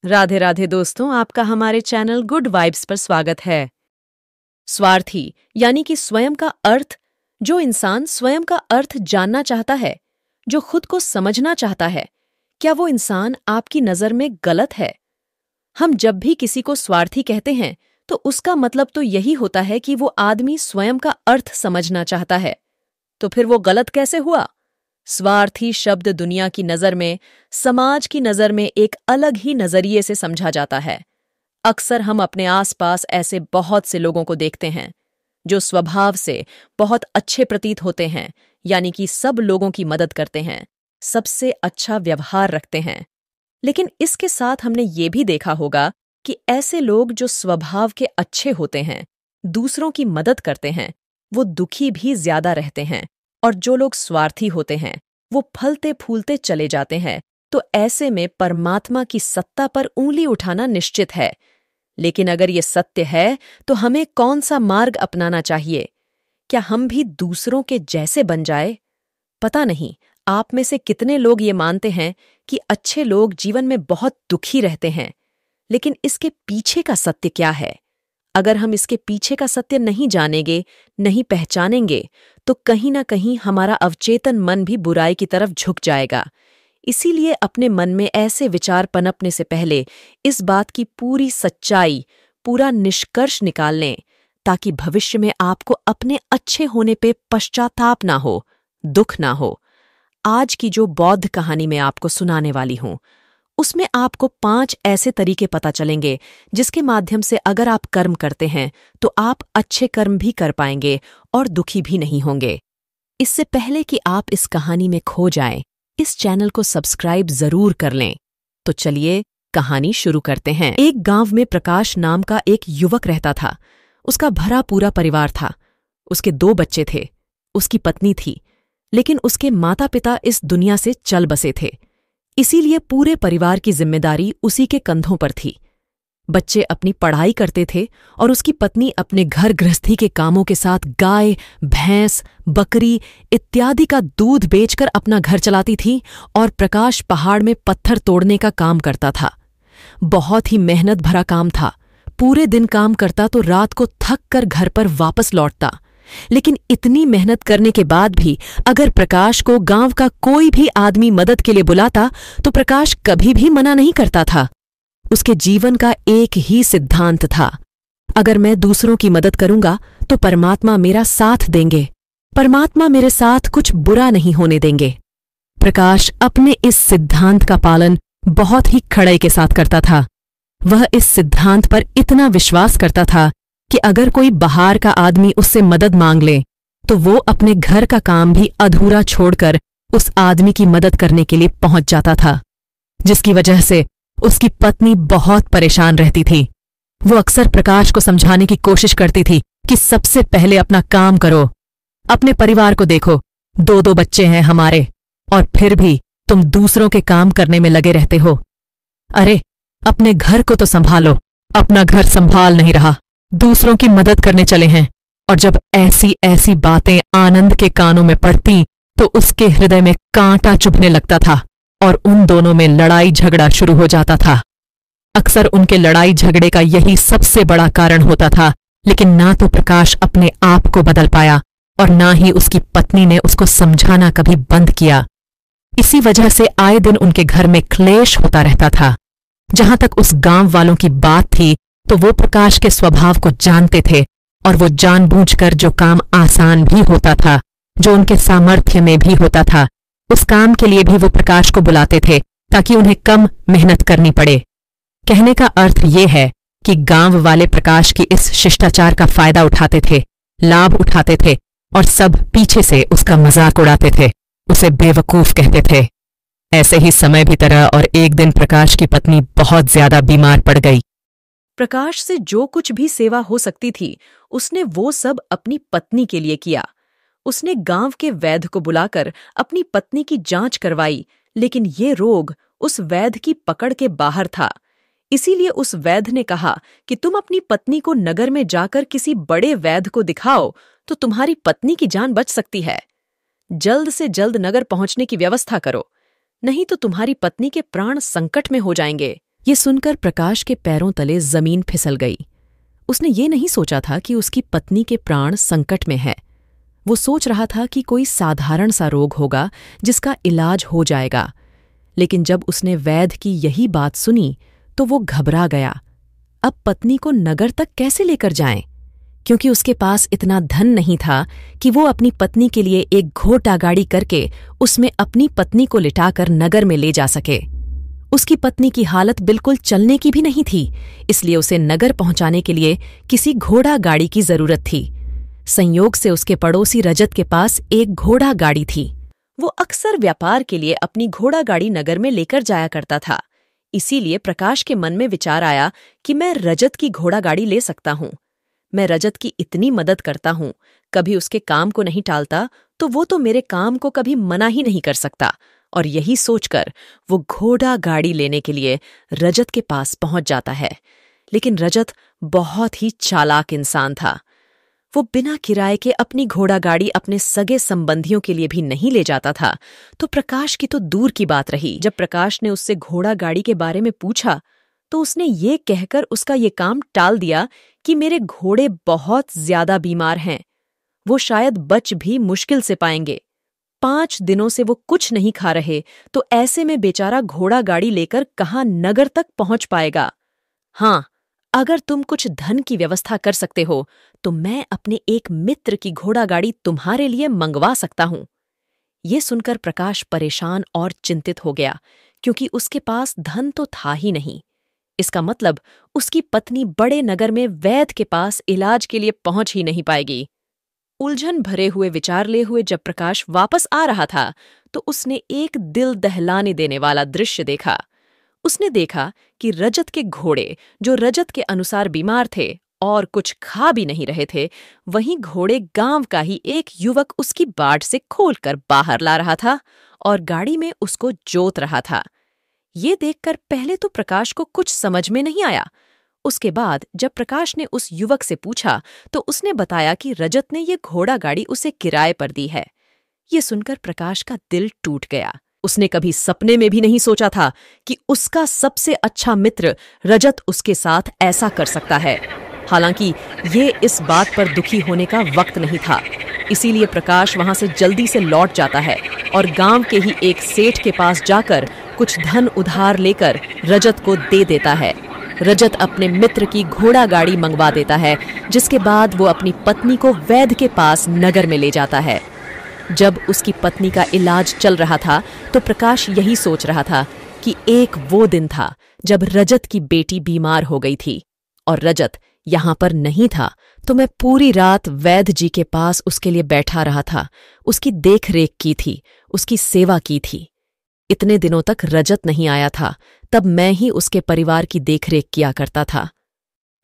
राधे राधे दोस्तों, आपका हमारे चैनल गुड वाइब्स पर स्वागत है। स्वार्थी यानी कि स्वयं का अर्थ, जो इंसान स्वयं का अर्थ जानना चाहता है, जो खुद को समझना चाहता है, क्या वो इंसान आपकी नज़र में गलत है? हम जब भी किसी को स्वार्थी कहते हैं तो उसका मतलब तो यही होता है कि वो आदमी स्वयं का अर्थ समझना चाहता है। तो फिर वो गलत कैसे हुआ? स्वार्थी शब्द दुनिया की नज़र में, समाज की नज़र में एक अलग ही नज़रिए से समझा जाता है। अक्सर हम अपने आसपास ऐसे बहुत से लोगों को देखते हैं जो स्वभाव से बहुत अच्छे प्रतीत होते हैं, यानी कि सब लोगों की मदद करते हैं, सबसे अच्छा व्यवहार रखते हैं। लेकिन इसके साथ हमने ये भी देखा होगा कि ऐसे लोग जो स्वभाव के अच्छे होते हैं, दूसरों की मदद करते हैं, वो दुखी भी ज्यादा रहते हैं। और जो लोग स्वार्थी होते हैं वो फलते फूलते चले जाते हैं। तो ऐसे में परमात्मा की सत्ता पर उंगली उठाना निश्चित है। लेकिन अगर ये सत्य है तो हमें कौन सा मार्ग अपनाना चाहिए? क्या हम भी दूसरों के जैसे बन जाए? पता नहीं आप में से कितने लोग ये मानते हैं कि अच्छे लोग जीवन में बहुत दुखी रहते हैं, लेकिन इसके पीछे का सत्य क्या है? अगर हम इसके पीछे का सत्य नहीं जानेंगे, नहीं पहचानेंगे, तो कहीं ना कहीं हमारा अवचेतन मन भी बुराई की तरफ झुक जाएगा। इसीलिए अपने मन में ऐसे विचार पनपने से पहले इस बात की पूरी सच्चाई, पूरा निष्कर्ष निकाल लें, ताकि भविष्य में आपको अपने अच्छे होने पे पश्चाताप ना हो, दुख ना हो। आज की जो बौद्ध कहानी मैं आपको सुनाने वाली हूं, उसमें आपको 5 ऐसे तरीके पता चलेंगे जिसके माध्यम से अगर आप कर्म करते हैं तो आप अच्छे कर्म भी कर पाएंगे और दुखी भी नहीं होंगे। इससे पहले कि आप इस कहानी में खो जाएं, इस चैनल को सब्सक्राइब जरूर कर लें। तो चलिए कहानी शुरू करते हैं। एक गांव में प्रकाश नाम का एक युवक रहता था। उसका भरा पूरा परिवार था। उसके 2 बच्चे थे, उसकी पत्नी थी, लेकिन उसके माता पिता इस दुनिया से चल बसे थे। इसीलिए पूरे परिवार की जिम्मेदारी उसी के कंधों पर थी। बच्चे अपनी पढ़ाई करते थे और उसकी पत्नी अपने घर गृहस्थी के कामों के साथ गाय, भैंस, बकरी इत्यादि का दूध बेचकर अपना घर चलाती थी और प्रकाश पहाड़ में पत्थर तोड़ने का काम करता था। बहुत ही मेहनत भरा काम था। पूरे दिन काम करता तो रात को थक कर घर पर वापस लौटता। लेकिन इतनी मेहनत करने के बाद भी अगर प्रकाश को गांव का कोई भी आदमी मदद के लिए बुलाता तो प्रकाश कभी भी मना नहीं करता था। उसके जीवन का एक ही सिद्धांत था, अगर मैं दूसरों की मदद करूंगा तो परमात्मा मेरा साथ देंगे, परमात्मा मेरे साथ कुछ बुरा नहीं होने देंगे। प्रकाश अपने इस सिद्धांत का पालन बहुत ही कड़ाई के साथ करता था। वह इस सिद्धांत पर इतना विश्वास करता था कि अगर कोई बाहर का आदमी उससे मदद मांग ले तो वो अपने घर का काम भी अधूरा छोड़कर उस आदमी की मदद करने के लिए पहुंच जाता था, जिसकी वजह से उसकी पत्नी बहुत परेशान रहती थी। वो अक्सर प्रकाश को समझाने की कोशिश करती थी कि सबसे पहले अपना काम करो, अपने परिवार को देखो, 2 बच्चे हैं हमारे और फिर भी तुम दूसरों के काम करने में लगे रहते हो। अरे अपने घर को तो संभालो, अपना घर संभाल नहीं रहा, दूसरों की मदद करने चले हैं। और जब ऐसी ऐसी बातें आनंद के कानों में पड़ती तो उसके हृदय में कांटा चुभने लगता था और उन दोनों में लड़ाई झगड़ा शुरू हो जाता था। अक्सर उनके लड़ाई झगड़े का यही सबसे बड़ा कारण होता था, लेकिन ना तो प्रकाश अपने आप को बदल पाया और ना ही उसकी पत्नी ने उसको समझाना कभी बंद किया। इसी वजह से आए दिन उनके घर में क्लेश होता रहता था। जहां तक उस गांव वालों की बात थी तो वो प्रकाश के स्वभाव को जानते थे और वो जानबूझकर जो काम आसान भी होता था, जो उनके सामर्थ्य में भी होता था, उस काम के लिए भी वो प्रकाश को बुलाते थे ताकि उन्हें कम मेहनत करनी पड़े। कहने का अर्थ ये है कि गांव वाले प्रकाश की इस शिष्टाचार का फायदा उठाते थे, लाभ उठाते थे और सब पीछे से उसका मजाक उड़ाते थे, उसे बेवकूफ कहते थे। ऐसे ही समय भी तरह और एक दिन प्रकाश की पत्नी बहुत ज्यादा बीमार पड़ गई। प्रकाश से जो कुछ भी सेवा हो सकती थी उसने वो सब अपनी पत्नी के लिए किया। उसने गांव के वैद्य को बुलाकर अपनी पत्नी की जांच करवाई, लेकिन ये रोग उस वैद्य की पकड़ के बाहर था। इसीलिए उस वैद्य ने कहा कि तुम अपनी पत्नी को नगर में जाकर किसी बड़े वैद्य को दिखाओ तो तुम्हारी पत्नी की जान बच सकती है। जल्द से जल्द नगर पहुंचने की व्यवस्था करो, नहीं तो तुम्हारी पत्नी के प्राण संकट में हो जाएंगे। ये सुनकर प्रकाश के पैरों तले जमीन फिसल गई। उसने ये नहीं सोचा था कि उसकी पत्नी के प्राण संकट में है। वो सोच रहा था कि कोई साधारण सा रोग होगा जिसका इलाज हो जाएगा। लेकिन जब उसने वैद्य की यही बात सुनी तो वो घबरा गया। अब पत्नी को नगर तक कैसे लेकर जाएं? क्योंकि उसके पास इतना धन नहीं था कि वो अपनी पत्नी के लिए एक घोड़ा गाड़ी करके उसमें अपनी पत्नी को लिटाकर नगर में ले जा सके। उसकी पत्नी की हालत बिल्कुल चलने की भी नहीं थी, इसलिए उसे नगर पहुंचाने के लिए किसी घोड़ा गाड़ी की जरूरत थी। संयोग से उसके पड़ोसी रजत के पास एक घोड़ा गाड़ी थी। वो अक्सर व्यापार के लिए अपनी घोड़ा गाड़ी नगर में लेकर जाया करता था। इसीलिए प्रकाश के मन में विचार आया कि मैं रजत की घोड़ा गाड़ी ले सकता हूँ। मैं रजत की इतनी मदद करता हूँ, कभी उसके काम को नहीं टालता, तो वो तो मेरे काम को कभी मना ही नहीं कर सकता। और यही सोचकर वो घोड़ा गाड़ी लेने के लिए रजत के पास पहुंच जाता है। लेकिन रजत बहुत ही चालाक इंसान था। वो बिना किराए के अपनी घोड़ा गाड़ी अपने सगे संबंधियों के लिए भी नहीं ले जाता था, तो प्रकाश की तो दूर की बात रही। जब प्रकाश ने उससे घोड़ा गाड़ी के बारे में पूछा तो उसने ये कहकर उसका ये काम टाल दिया कि मेरे घोड़े बहुत ज्यादा बीमार हैं, वो शायद बच भी मुश्किल से पाएंगे। 5 दिनों से वो कुछ नहीं खा रहे, तो ऐसे में बेचारा घोड़ा गाड़ी लेकर कहाँ नगर तक पहुंच पाएगा। हाँ, अगर तुम कुछ धन की व्यवस्था कर सकते हो तो मैं अपने एक मित्र की घोड़ा गाड़ी तुम्हारे लिए मंगवा सकता हूं। ये सुनकर प्रकाश परेशान और चिंतित हो गया, क्योंकि उसके पास धन तो था ही नहीं। इसका मतलब उसकी पत्नी बड़े नगर में वैद्य के पास इलाज के लिए पहुंच ही नहीं पाएगी। उलझन भरे हुए विचार ले हुए जब प्रकाश वापस आ रहा था तो उसने एक दिल दहलाने देने वाला दृश्य देखा। उसने देखा कि रजत के घोड़े, जो रजत के अनुसार बीमार थे और कुछ खा भी नहीं रहे थे, वहीं घोड़े गांव का ही एक युवक उसकी बाट से खोलकर बाहर ला रहा था और गाड़ी में उसको जोत रहा था। ये देखकर पहले तो प्रकाश को कुछ समझ में नहीं आया। उसके बाद जब प्रकाश ने उस युवक से पूछा तो उसने बताया कि रजत ने ये घोड़ा गाड़ी उसे किराए पर दी है। ये सुनकर प्रकाश का दिल टूट गया। उसने कभी सपने में भी नहीं सोचा था कि उसका सबसे अच्छा मित्र रजत उसके साथ ऐसा कर सकता है। हालांकि ये इस बात पर दुखी होने का वक्त नहीं था, इसीलिए प्रकाश वहां से जल्दी से लौट जाता है और गांव के ही एक सेठ के पास जाकर कुछ धन उधार लेकर रजत को दे देता है। रजत अपने मित्र की घोड़ा गाड़ी मंगवा देता है, जिसके बाद वो अपनी पत्नी को वैद्य के पास नगर में ले जाता है। जब उसकी पत्नी का इलाज चल रहा था तो प्रकाश यही सोच रहा था कि एक वो दिन था जब रजत की बेटी बीमार हो गई थी और रजत यहाँ पर नहीं था, तो मैं पूरी रात वैद्य जी के पास उसके लिए बैठा रहा था, उसकी देख रेख की थी, उसकी सेवा की थी। इतने दिनों तक रजत नहीं आया था, तब मैं ही उसके परिवार की देखरेख किया करता था।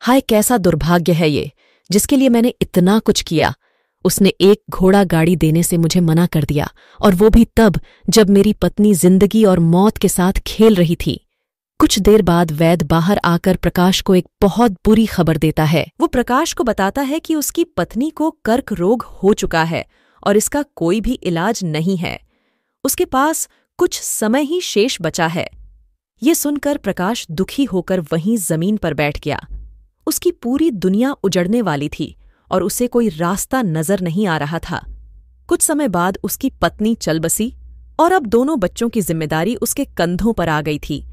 हाय, कैसा दुर्भाग्य है ये, जिसके लिए मैंने इतना कुछ किया। उसने एक घोड़ा गाड़ी देने से मुझे मना कर दिया, और वो भी तब जब मेरी पत्नी जिंदगी और मौत के साथ खेल रही थी। कुछ देर बाद वैद्य बाहर आकर प्रकाश को एक बहुत बुरी खबर देता है। वो प्रकाश को बताता है कि उसकी पत्नी को कर्क रोग हो चुका है और इसका कोई भी इलाज नहीं है। उसके पास कुछ समय ही शेष बचा है। ये सुनकर प्रकाश दुखी होकर वहीं जमीन पर बैठ गया। उसकी पूरी दुनिया उजड़ने वाली थी और उसे कोई रास्ता नजर नहीं आ रहा था। कुछ समय बाद उसकी पत्नी चल बसी और अब दोनों बच्चों की जिम्मेदारी उसके कंधों पर आ गई थी।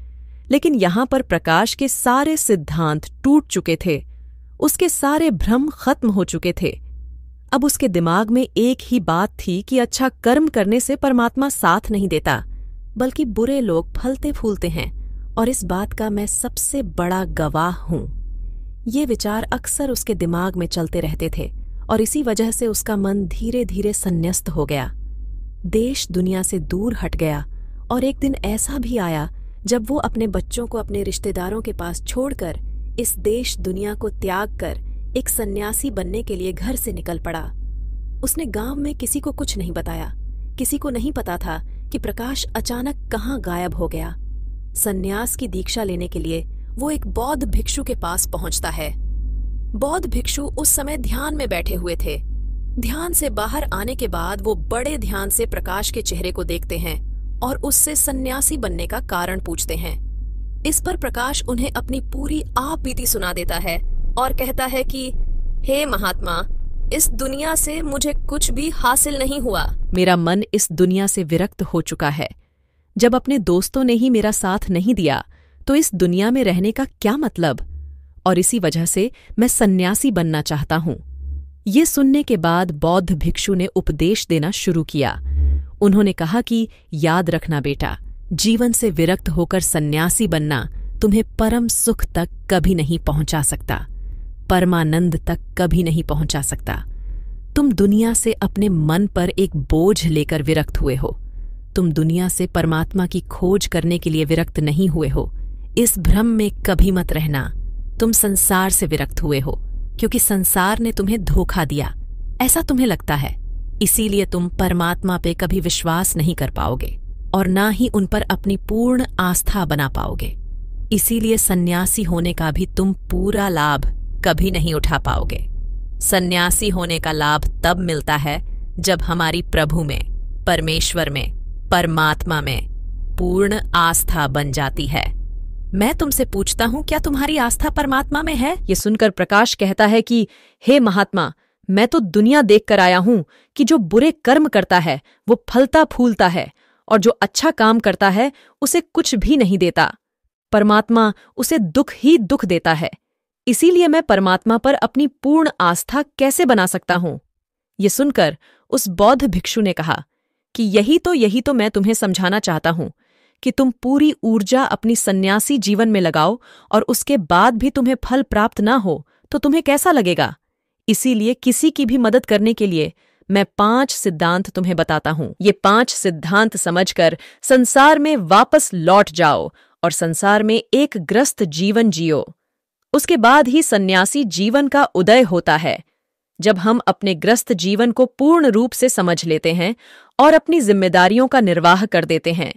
लेकिन यहाँ पर प्रकाश के सारे सिद्धांत टूट चुके थे, उसके सारे भ्रम खत्म हो चुके थे। अब उसके दिमाग में एक ही बात थी कि अच्छा कर्म करने से परमात्मा साथ नहीं देता, बल्कि बुरे लोग फलते फूलते हैं, और इस बात का मैं सबसे बड़ा गवाह हूं। ये विचार अक्सर उसके दिमाग में चलते रहते थे और इसी वजह से उसका मन धीरे धीरे संन्यस्त हो गया, देश दुनिया से दूर हट गया। और एक दिन ऐसा भी आया जब वो अपने बच्चों को अपने रिश्तेदारों के पास छोड़कर इस देश दुनिया को त्याग कर एक सन्यासी बनने के लिए घर से निकल पड़ा। उसने गांव में किसी को कुछ नहीं बताया, किसी को नहीं पता था कि प्रकाश अचानक कहाँ गायब हो गया। सन्यास की दीक्षा लेने के लिए वो एक बौद्ध भिक्षु के पास पहुंचता है। बौद्ध भिक्षु उस समय ध्यान में बैठे हुए थे। ध्यान से बाहर आने के बाद वो बड़े ध्यान से प्रकाश के चेहरे को देखते हैं और उससे सन्यासी बनने का कारण पूछते हैं। इस पर प्रकाश उन्हें अपनी पूरी आप बीती सुना देता है और कहता है कि हे महात्मा, इस दुनिया से मुझे कुछ भी हासिल नहीं हुआ। मेरा मन इस दुनिया से विरक्त हो चुका है। जब अपने दोस्तों ने ही मेरा साथ नहीं दिया तो इस दुनिया में रहने का क्या मतलब? और इसी वजह से मैं सन्यासी बनना चाहता हूं। ये सुनने के बाद बौद्ध भिक्षु ने उपदेश देना शुरू किया। उन्होंने कहा कि याद रखना बेटा, जीवन से विरक्त होकर सन्यासी बनना तुम्हें परम सुख तक कभी नहीं पहुंचा सकता, परमानंद तक कभी नहीं पहुंचा सकता। तुम दुनिया से अपने मन पर एक बोझ लेकर विरक्त हुए हो। तुम दुनिया से परमात्मा की खोज करने के लिए विरक्त नहीं हुए हो। इस भ्रम में कभी मत रहना। तुम संसार से विरक्त हुए हो क्योंकि संसार ने तुम्हें धोखा दिया, ऐसा तुम्हें लगता है। इसीलिए तुम परमात्मा पे कभी विश्वास नहीं कर पाओगे और ना ही उन पर अपनी पूर्ण आस्था बना पाओगे। इसीलिए सन्यासी होने का भी तुम पूरा लाभ कभी नहीं उठा पाओगे। सन्यासी होने का लाभ तब मिलता है जब हमारी प्रभु में, परमेश्वर में, परमात्मा में पूर्ण आस्था बन जाती है। मैं तुमसे पूछता हूं, क्या तुम्हारी आस्था परमात्मा में है? ये सुनकर प्रकाश कहता है कि हे महात्मा, मैं तो दुनिया देखकर आया हूं कि जो बुरे कर्म करता है वो फलता फूलता है और जो अच्छा काम करता है उसे कुछ भी नहीं देता। परमात्मा उसे दुख ही दुख देता है। इसीलिए मैं परमात्मा पर अपनी पूर्ण आस्था कैसे बना सकता हूं? ये सुनकर उस बौद्ध भिक्षु ने कहा कि यही तो मैं तुम्हें समझाना चाहता हूं कि तुम पूरी ऊर्जा अपनी सन्यासी जीवन में लगाओ और उसके बाद भी तुम्हें फल प्राप्त ना हो तो तुम्हें कैसा लगेगा? इसीलिए किसी की भी मदद करने के लिए मैं 5 सिद्धांत तुम्हें बताता हूं। ये 5 सिद्धांत समझकर संसार में वापस लौट जाओ और संसार में एक ग्रस्त जीवन जियो। उसके बाद ही सन्यासी जीवन का उदय होता है, जब हम अपने ग्रस्त जीवन को पूर्ण रूप से समझ लेते हैं और अपनी जिम्मेदारियों का निर्वाह कर देते हैं।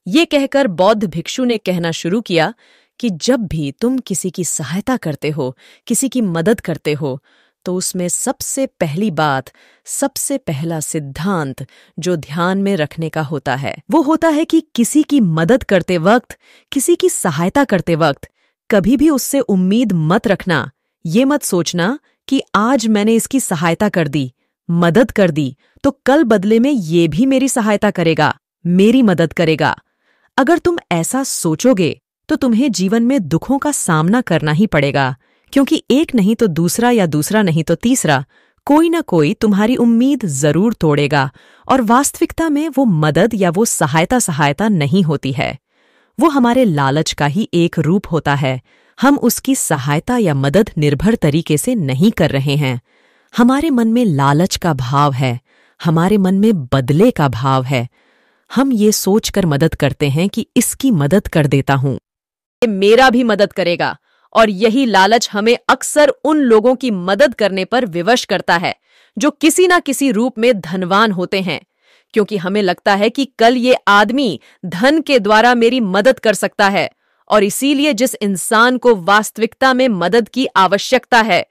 ये कहकर बौद्ध भिक्षु ने कहना शुरू किया कि जब भी तुम किसी की सहायता करते हो, किसी की मदद करते हो, तो उसमें सबसे पहली बात, सबसे पहला सिद्धांत जो ध्यान में रखने का होता है वो होता है कि किसी की मदद करते वक्त, किसी की सहायता करते वक्त कभी भी उससे उम्मीद मत रखना। ये मत सोचना कि आज मैंने इसकी सहायता कर दी, मदद कर दी, तो कल बदले में ये भी मेरी सहायता करेगा, मेरी मदद करेगा। अगर तुम ऐसा सोचोगे तो तुम्हें जीवन में दुखों का सामना करना ही पड़ेगा, क्योंकि एक नहीं तो दूसरा या दूसरा नहीं तो तीसरा कोई ना कोई तुम्हारी उम्मीद जरूर तोड़ेगा और वास्तविकता में वो मदद या वो सहायता नहीं होती है। वो हमारे लालच का ही एक रूप होता है। हम उसकी सहायता या मदद निर्भर तरीके से नहीं कर रहे हैं। हमारे मन में लालच का भाव है, हमारे मन में बदले का भाव है। हम ये सोचकर मदद करते हैं कि इसकी मदद कर देता हूं, ये मेरा भी मदद करेगा, और यही लालच हमें अक्सर उन लोगों की मदद करने पर विवश करता है जो किसी ना किसी रूप में धनवान होते हैं, क्योंकि हमें लगता है कि कल ये आदमी धन के द्वारा मेरी मदद कर सकता है, और इसीलिए जिस इंसान को वास्तविकता में मदद की आवश्यकता है,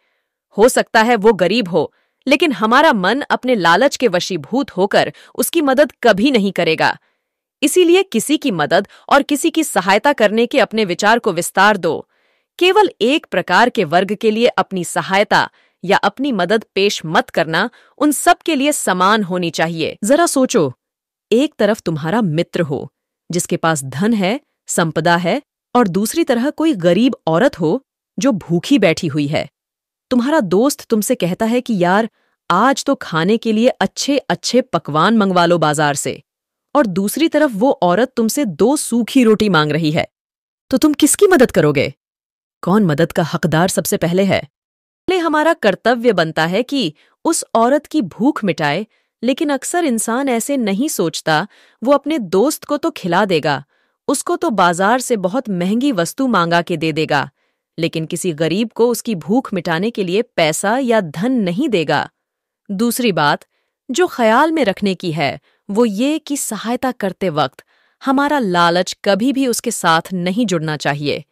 हो सकता है वो गरीब हो, लेकिन हमारा मन अपने लालच के वशीभूत होकर उसकी मदद कभी नहीं करेगा। इसीलिए किसी की मदद और किसी की सहायता करने के अपने विचार को विस्तार दो। केवल एक प्रकार के वर्ग के लिए अपनी सहायता या अपनी मदद पेश मत करना, उन सब के लिए समान होनी चाहिए। जरा सोचो, एक तरफ तुम्हारा मित्र हो जिसके पास धन है, संपदा है, और दूसरी तरह कोई गरीब औरत हो जो भूखी बैठी हुई है। तुम्हारा दोस्त तुमसे कहता है कि यार, आज तो खाने के लिए अच्छे अच्छे पकवान मंगवा लो बाजार से, और दूसरी तरफ वो औरत तुमसे 2 सूखी रोटी मांग रही है। तो तुम किसकी मदद करोगे? कौन मदद का हकदार सबसे पहले है? पहले हमारा कर्तव्य बनता है कि उस औरत की भूख मिटाए, लेकिन अक्सर इंसान ऐसे नहीं सोचता। वो अपने दोस्त को तो खिला देगा, उसको तो बाजार से बहुत महंगी वस्तु मांगा के दे देगा, लेकिन किसी गरीब को उसकी भूख मिटाने के लिए पैसा या धन नहीं देगा। दूसरी बात जो ख्याल में रखने की है वो ये कि सहायता करते वक्त हमारा लालच कभी भी उसके साथ नहीं जुड़ना चाहिए।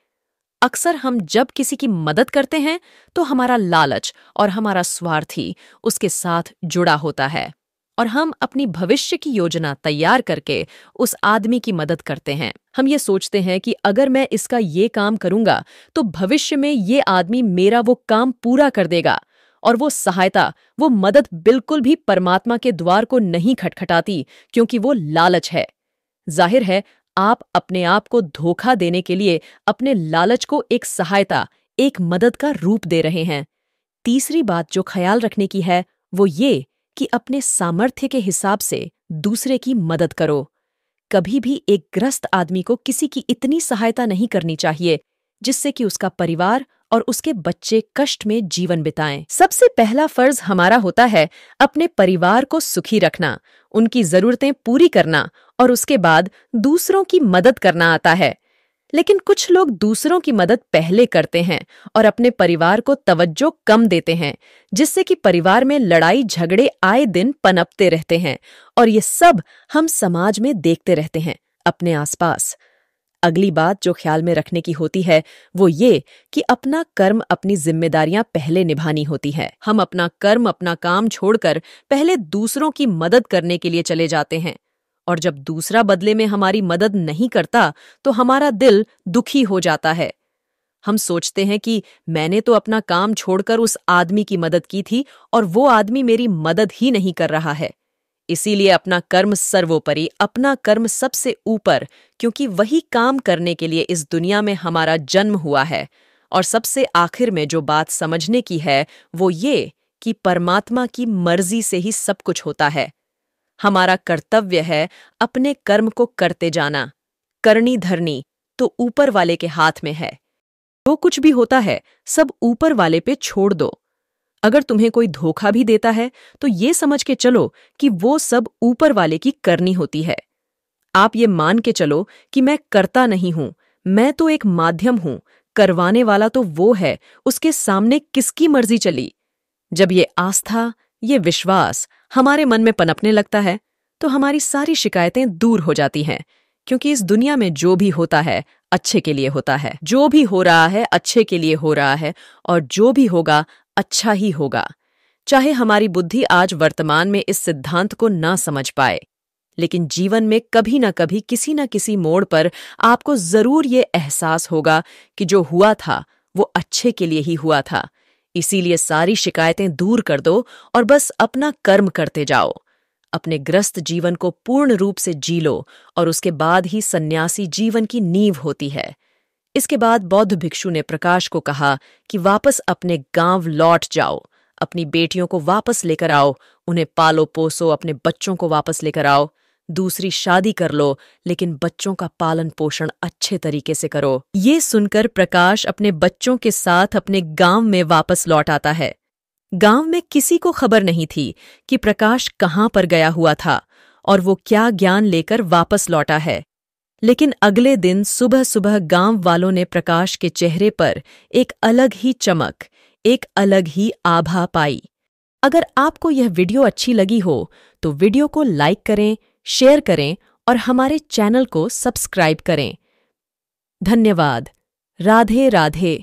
अक्सर हम जब किसी की मदद करते हैं तो हमारा लालच और हमारा स्वार्थी उसके साथ जुड़ा होता है और हम अपनी भविष्य की योजना तैयार करके उस आदमी की मदद करते हैं। हम ये सोचते हैं कि अगर मैं इसका ये काम करूंगा तो भविष्य में ये आदमी मेरा वो काम पूरा कर देगा। और वो सहायता, वो मदद बिल्कुल भी परमात्मा के द्वार को नहीं खटखटाती, क्योंकि वो लालच है। जाहिर है आप अपने आप को धोखा देने के लिए अपने लालच को एक सहायता, एक मदद का रूप दे रहे हैं। तीसरी बात जो ख्याल रखने की है वो ये कि अपने सामर्थ्य के हिसाब से दूसरे की मदद करो। कभी भी एक ग्रस्त आदमी को किसी की इतनी सहायता नहीं करनी चाहिए जिससे कि उसका परिवार और उसके बच्चे कष्ट में जीवन बिताएं। सबसे पहला फर्ज हमारा होता है अपने परिवार को सुखी रखना, उनकी जरूरतें पूरी करना और उसके बाद दूसरों की मदद करना आता है। लेकिन कुछ लोग दूसरों की मदद पहले करते हैं और अपने परिवार को तवज्जो कम देते हैं, जिससे कि परिवार में लड़ाई झगड़े आए दिन पनपते रहते हैं और ये सब हम समाज में देखते रहते हैं अपने आसपास। अगली बात जो ख्याल में रखने की होती है वो ये कि अपना कर्म, अपनी जिम्मेदारियां पहले निभानी होती है। हम अपना कर्म, अपना काम छोड़कर पहले दूसरों की मदद करने के लिए चले जाते हैं और जब दूसरा बदले में हमारी मदद नहीं करता तो हमारा दिल दुखी हो जाता है। हम सोचते हैं कि मैंने तो अपना काम छोड़कर उस आदमी की मदद की थी और वो आदमी मेरी मदद ही नहीं कर रहा है। इसीलिए अपना कर्म सर्वोपरि, अपना कर्म सबसे ऊपर, क्योंकि वही काम करने के लिए इस दुनिया में हमारा जन्म हुआ है। और सबसे आखिर में जो बात समझने की है वो ये कि परमात्मा की मर्जी से ही सब कुछ होता है। हमारा कर्तव्य है अपने कर्म को करते जाना। करनी धरनी तो ऊपर वाले के हाथ में है। जो कुछ भी होता है सब ऊपर वाले पे छोड़ दो। अगर तुम्हें कोई धोखा भी देता है तो ये समझ के चलो कि वो सब ऊपर वाले की करनी होती है। आप ये मान के चलो कि मैं करता नहीं हूं, मैं तो एक माध्यम हूं, करवाने वाला तो वो है, उसके सामने किसकी मर्जी चली। जब ये आस्था, ये विश्वास हमारे मन में पनपने लगता है तो हमारी सारी शिकायतें दूर हो जाती हैं, क्योंकि इस दुनिया में जो भी होता है अच्छे के लिए होता है। जो भी हो रहा है अच्छे के लिए हो रहा है और जो भी होगा अच्छा ही होगा। चाहे हमारी बुद्धि आज वर्तमान में इस सिद्धांत को ना समझ पाए, लेकिन जीवन में कभी ना कभी किसी न किसी मोड़ पर आपको जरूर ये एहसास होगा कि जो हुआ था वो अच्छे के लिए ही हुआ था। इसीलिए सारी शिकायतें दूर कर दो और बस अपना कर्म करते जाओ। अपने ग्रस्त जीवन को पूर्ण रूप से जी लो और उसके बाद ही सन्यासी जीवन की नींव होती है। इसके बाद बौद्ध भिक्षु ने प्रकाश को कहा कि वापस अपने गांव लौट जाओ, अपनी बेटियों को वापस लेकर आओ, उन्हें पालो पोसो, अपने बच्चों को वापस लेकर आओ, दूसरी शादी कर लो, लेकिन बच्चों का पालन पोषण अच्छे तरीके से करो। ये सुनकर प्रकाश अपने बच्चों के साथ अपने गांव में वापस लौट आता है। गांव में किसी को खबर नहीं थी कि प्रकाश कहाँ पर गया हुआ था और वो क्या ज्ञान लेकर वापस लौटा है। लेकिन अगले दिन सुबह सुबह गांव वालों ने प्रकाश के चेहरे पर एक अलग ही चमक, एक अलग ही आभा पाई। अगर आपको यह वीडियो अच्छी लगी हो तो वीडियो को लाइक करें, शेयर करें और हमारे चैनल को सब्सक्राइब करें। धन्यवाद। राधे राधे।